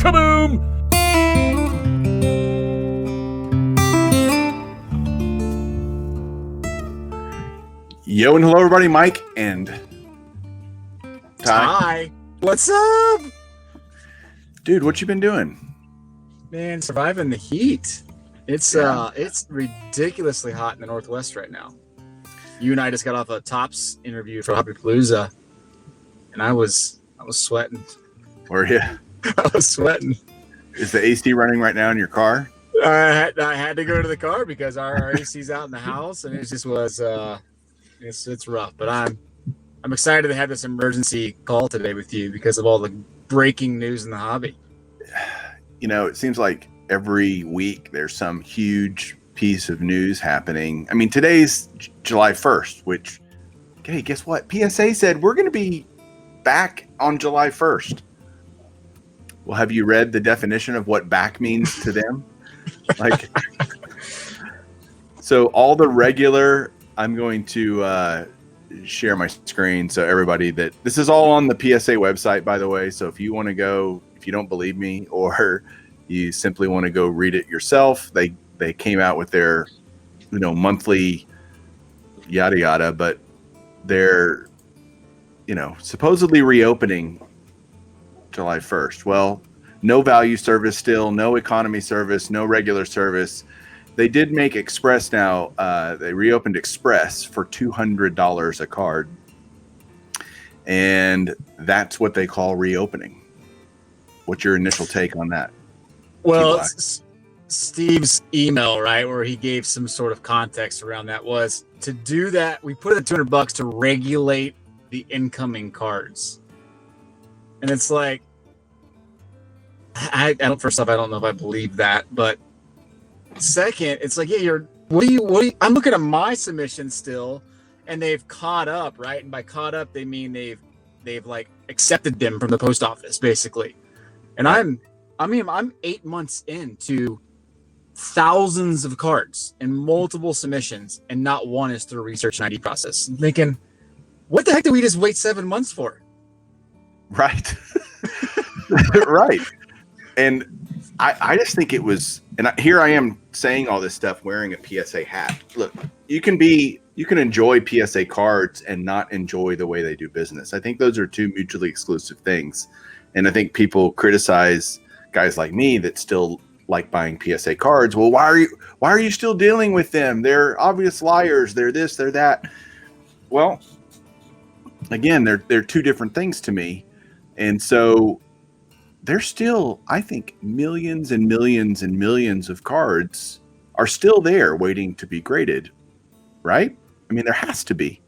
Kaboom! Yo and hello everybody, Mike and Ty. Hi. What's up? Dude, what you been doing? Man, surviving the heat. It's ridiculously hot in the Northwest right now. You and I just got off a Tops interview for Hoppypalooza, and I was sweating. Were you? I was sweating. Is the AC running right now in your car? I had to go to the car because our AC's out in the house, and it just was it's rough. But I'm excited to have this emergency call today with you because of all the breaking news in the hobby. You know, it seems like every week there's some huge piece of news happening. I mean, today's July 1st, which, hey, guess what? PSA said we're going to be back on July 1st. Well, have you read the definition of what back means to them? Like, so all the regular, I'm going to share my screen so everybody that this is all on the PSA website, by the way. So if you want to go, if you don't believe me, or you simply want to go read it yourself, they came out with their, monthly yada yada, but they're, supposedly reopening July 1st. Well, no value service still, no economy service, no regular service. They did make Express now. They reopened Express for $200 a card. And that's what they call reopening. What's your initial take on that? Well, Steve's email, right, where he gave some sort of context around that was to do that. We put it at $200 to regulate the incoming cards. And it's like, first off, I don't know if I believe that, but second, it's like, yeah, what do you, I'm looking at my submission still, and they've caught up, right? And by caught up, they mean they've like accepted them from the post office, basically. And I'm 8 months into thousands of cards and multiple submissions, and not one is through a research and ID process. I'm thinking, what the heck did we just wait 7 months for? Right. Right. And I just think it was, and here I am saying all this stuff wearing a PSA hat. Look, you can enjoy PSA cards and not enjoy the way they do business. I think those are two mutually exclusive things. And I think people criticize guys like me that still like buying PSA cards. Well, why are you still dealing with them? They're obvious liars. They're this, they're that. Well, again, they're two different things to me. And so there's still, I think, millions and millions and millions of cards are still there waiting to be graded, right? I mean, there has to be.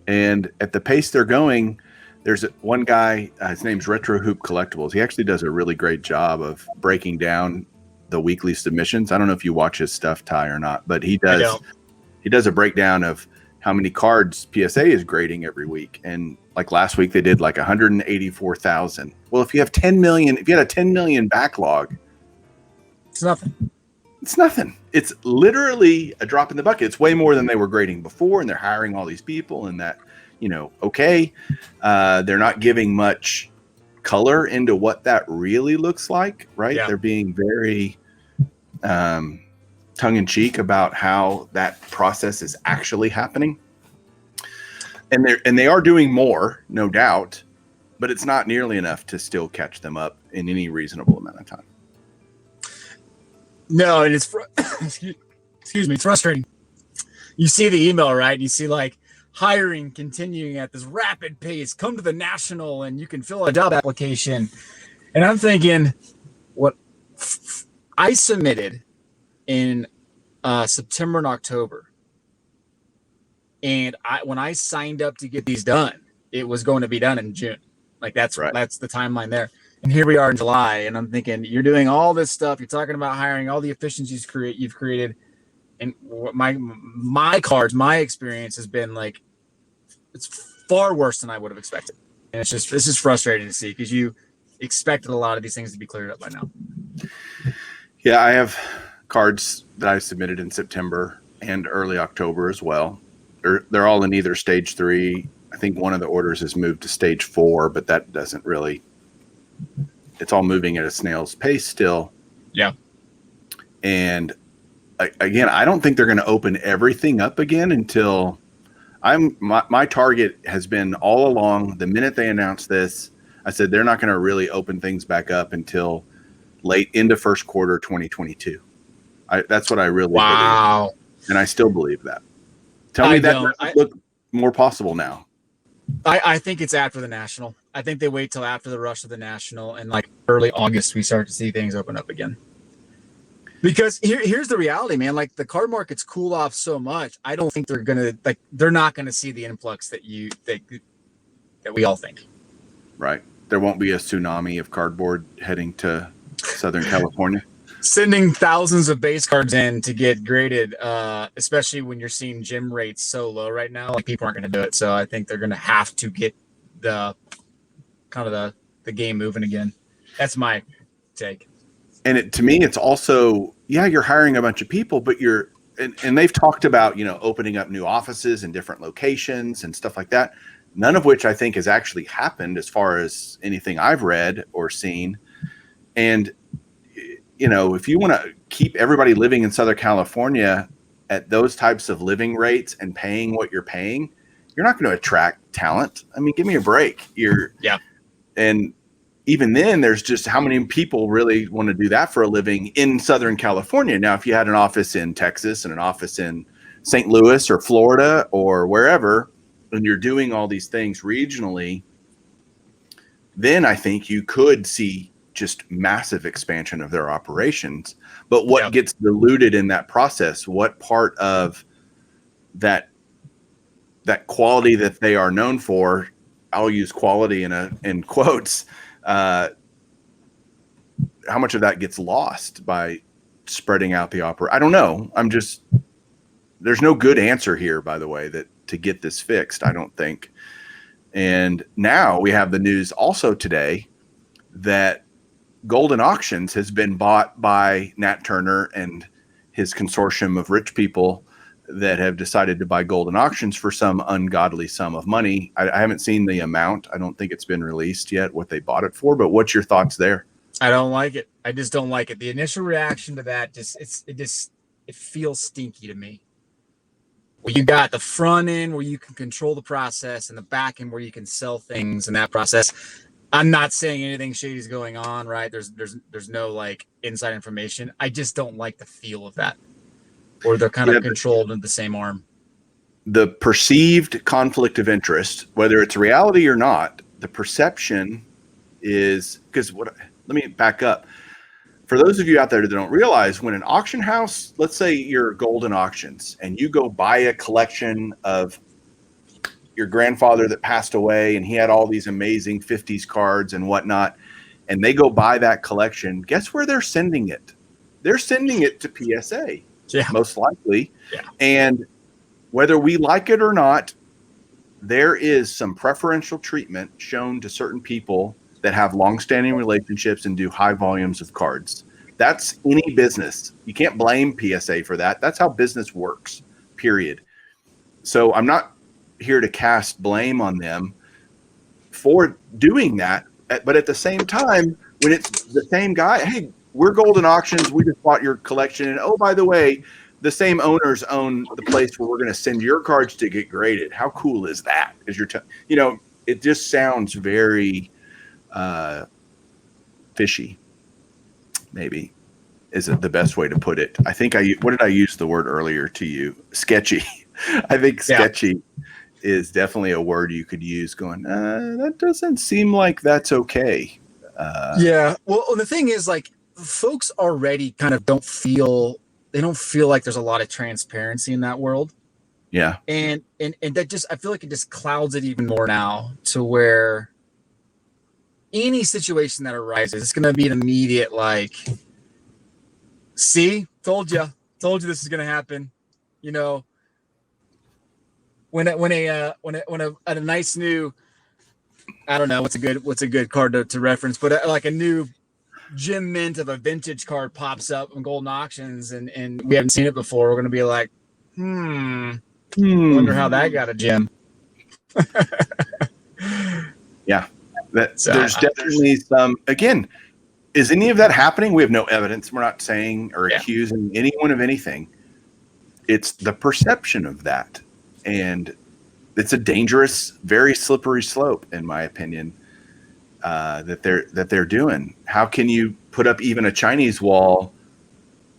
And at the pace they're going, there's one guy, his name's Retro Hoop Collectibles. He actually does a really great job of breaking down the weekly submissions. I don't know if you watch his stuff, Ty, or not, but he does a breakdown of how many cards PSA is grading every week. And like last week, they did like 184,000. Well, if you have 10 million, if you had a 10 million backlog, It's nothing. It's nothing. It's literally a drop in the bucket. It's way more than they were grading before, and they're hiring all these people, and that, they're not giving much color into what that really looks like, right? Yeah. They're being very tongue-in-cheek about how that process is actually happening. And they are doing more, no doubt, but it's not nearly enough to still catch them up in any reasonable amount of time. No, and it's excuse me, it's frustrating. You see the email, right? You see like hiring continuing at this rapid pace. Come to the national, and you can fill a job application. And I'm thinking, what I submitted in September and October. And when I signed up to get these done, it was going to be done in June. Like that's right. That's the timeline there. And here we are in July, and I'm thinking, you're doing all this stuff. You're talking about hiring, all the efficiencies you've created. And my cards, my experience has been like, it's far worse than I would have expected. And it's just frustrating to see because you expected a lot of these things to be cleared up by now. Yeah, I have cards that I submitted in September and early October as well. They're all in either stage 3. I think one of the orders has moved to stage 4, but that doesn't really it's all moving at a snail's pace still. Yeah. And again, I don't think they're going to open everything up again until my target has been all along. The minute they announced this, I said they're not going to really open things back up until late into first quarter 2022. That's what I really believe, and I still believe that. Tell me that doesn't look more possible now. I think it's after the National. I think they wait till after the rush of the National, and like early August we start to see things open up again. Because here's the reality, man. Like the card market's cooled off so much. I don't think they're not gonna see the influx that we all think. Right. There won't be a tsunami of cardboard heading to Southern California. Sending thousands of base cards in to get graded, especially when you're seeing gym rates so low right now, like people aren't going to do it. So I think they're going to have to get the game moving again. That's my take. And to me, it's also, you're hiring a bunch of people, but and they've talked about, opening up new offices in different locations and stuff like that. None of which I think has actually happened as far as anything I've read or seen. And if you want to keep everybody living in Southern California at those types of living rates and paying what you're paying, you're not going to attract talent. I mean, give me a break. And even then, there's just how many people really want to do that for a living in Southern California. Now, if you had an office in Texas and an office in St. Louis or Florida or wherever, and you're doing all these things regionally, then I think you could see just massive expansion of their operations. But what gets diluted in that process? What part of that quality that they are known for? I'll use quality in quotes. How much of that gets lost by spreading out the opera? I don't know. There's no good answer here, by the way, that to get this fixed, I don't think. And now we have the news also today that Goldin Auctions has been bought by Nat Turner and his consortium of rich people that have decided to buy Goldin Auctions for some ungodly sum of money. I haven't seen the amount. I don't think it's been released yet what they bought it for, but what's your thoughts there? I don't like it. I just don't like it. The initial reaction to that it feels stinky to me. Well, you got the front end where you can control the process and the back end where you can sell things in that process. I'm not saying anything shady is going on, right? There's no like inside information. I just don't like the feel of that. Or they're kind of controlled in the same arm. The perceived conflict of interest, whether it's reality or not, the perception is let me back up. For those of you out there that don't realize, when an auction house, let's say you're Goldin Auctions and you go buy a collection of your grandfather that passed away and he had all these amazing 50s cards and whatnot, and they go buy that collection, guess where they're sending it? They're sending it to PSA, most likely. Yeah. And whether we like it or not, there is some preferential treatment shown to certain people that have long-standing relationships and do high volumes of cards. That's any business. You can't blame PSA for that. That's how business works, period. So I'm not here to cast blame on them for doing that. But at the same time, when it's the same guy, hey, we're Goldin Auctions, we just bought your collection. And oh, by the way, the same owners own the place where we're going to send your cards to get graded. How cool is that? It just sounds very fishy, maybe is it the best way to put it. I think what did I use the word earlier to you? Sketchy. I think sketchy is definitely a word you could use going, that doesn't seem like that's okay. Well, the thing is, like, folks already kind of don't feel like there's a lot of transparency in that world. Yeah. And that I feel like it just clouds it even more now, to where any situation that arises, it's going to be an immediate, like, see, told you this is going to happen. When a nice new, I don't know what's a good card to reference, but like a new gem mint of a vintage card pops up in Goldin Auctions and we haven't seen it before, we're going to be like, wonder how that got a gem. Yeah. There's definitely some, again, Is any of that happening? We have no evidence. We're not saying or accusing anyone of anything. It's the perception of that. And it's a dangerous, very slippery slope, in my opinion, that they're doing. How can you put up even a Chinese wall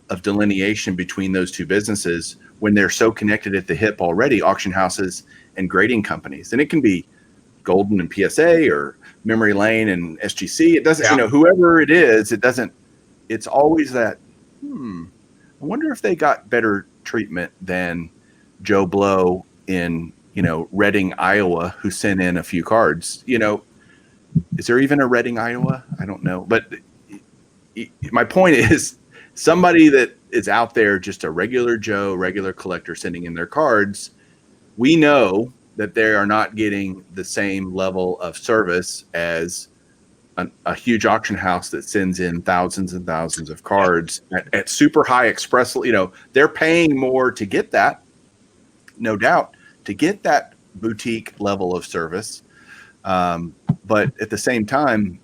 of delineation between those two businesses when they're so connected at the hip already, auction houses and grading companies? And it can be Goldin and PSA or Memory Lane and SGC. It doesn't, whoever it is, it doesn't, it's always that, I wonder if they got better treatment than Joe Blow in, Reading, Iowa, who sent in a few cards. Is there even a Reading, Iowa? I don't know. But my point is, somebody that is out there, just a regular Joe, regular collector sending in their cards, we know that they are not getting the same level of service as a huge auction house that sends in thousands and thousands of cards at super high express. They're paying more to get that, no doubt, to get that boutique level of service. But at the same time,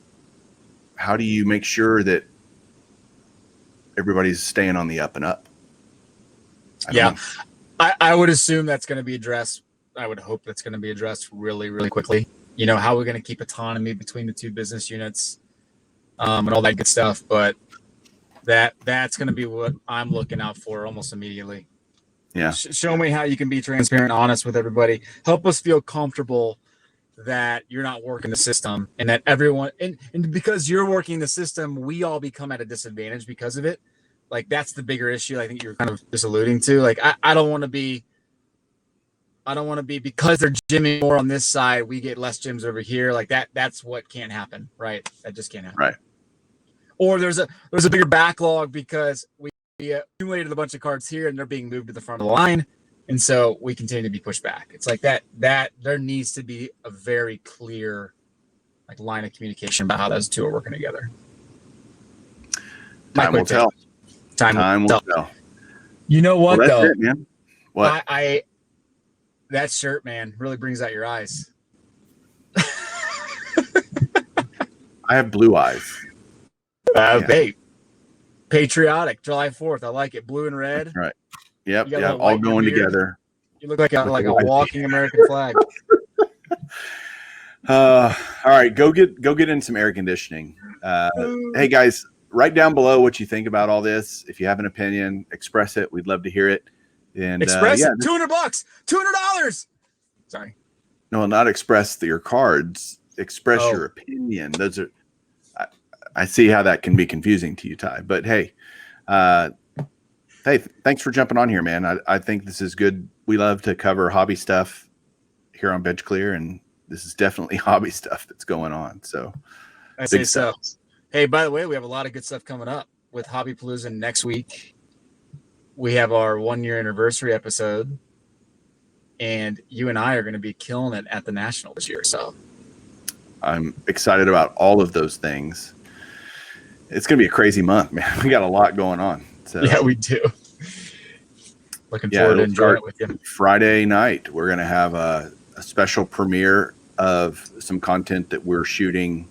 how do you make sure that everybody's staying on the up and up? I would assume that's going to be addressed. I would hope that's going to be addressed really, really quickly. How we're going to keep autonomy between the two business units, and all that good stuff. But that's going to be what I'm looking out for almost immediately. Yeah. Show me how you can be transparent, and honest with everybody. Help us feel comfortable that you're not working the system, and that everyone, and because you're working the system, we all become at a disadvantage because of it. Like, that's the bigger issue. I think you're kind of just alluding to. Like, I don't want to be because they're gymming more on this side, we get less gyms over here. Like that's what can't happen, right? That just can't happen. Right. Or there's a bigger backlog because we accumulated a bunch of cards here and they're being moved to the front of the line. And so we continue to be pushed back. It's like that there needs to be a very clear line of communication about how those two are working together. Time will tell. Time will tell. You know what, well, though? It, man. What? That shirt, man, really brings out your eyes. I have blue eyes. Hey, patriotic, July 4th. I like it. Blue and red. Right. Yep. All going together. You look like a walking American flag. All right, go get in some air conditioning. Hey guys, write down below what you think about all this. If you have an opinion, express it. We'd love to hear it. And express it. $200, $200. Sorry. No, not express your cards. Express your opinion. Those are. I see how that can be confusing to you, Ty. But hey, thanks for jumping on here, man. I think this is good. We love to cover hobby stuff here on Bench Clear, and this is definitely hobby stuff that's going on. So I say so. Hey, by the way, we have a lot of good stuff coming up with Hobby Palooza next week. We have our 1-year anniversary episode, and you and I are going to be killing it at the National this year. So I'm excited about all of those things. It's going to be a crazy month, man. We got a lot going on. So yeah, we do. Looking forward to enjoying it with you. Friday night, we're going to have a special premiere of some content that we're shooting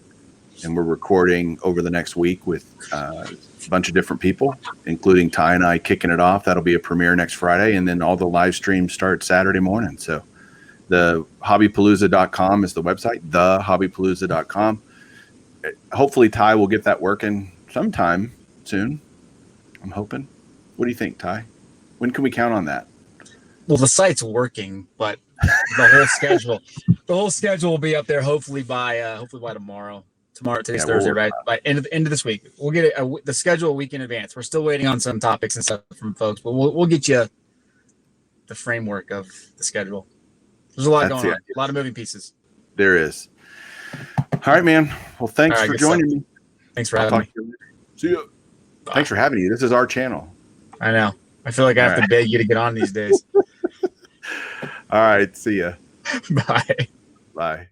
and we're recording over the next week with a bunch of different people, including Ty and I kicking it off. That'll be a premiere next Friday, and then all the live streams start Saturday morning. So the hobbypalooza.com is the website, thehobbypalooza.com. Hopefully Ty will get that working sometime soon. I'm hoping. What do you think, Ty? When can we count on that? Well, the site's working, but the whole schedule will be up there hopefully by tomorrow. Today's Thursday, right? By end of this week, we'll get the schedule a week in advance. We're still waiting on some topics and stuff from folks, but we'll get you the framework of the schedule. There's a lot going on, a lot of moving pieces. There is. All right, man. Well, thanks for joining me. Thanks for having me. See you. Bye. Thanks for having you. This is our channel. I know. I feel like I have to beg you to get on these days. All right. See ya. Bye. Bye.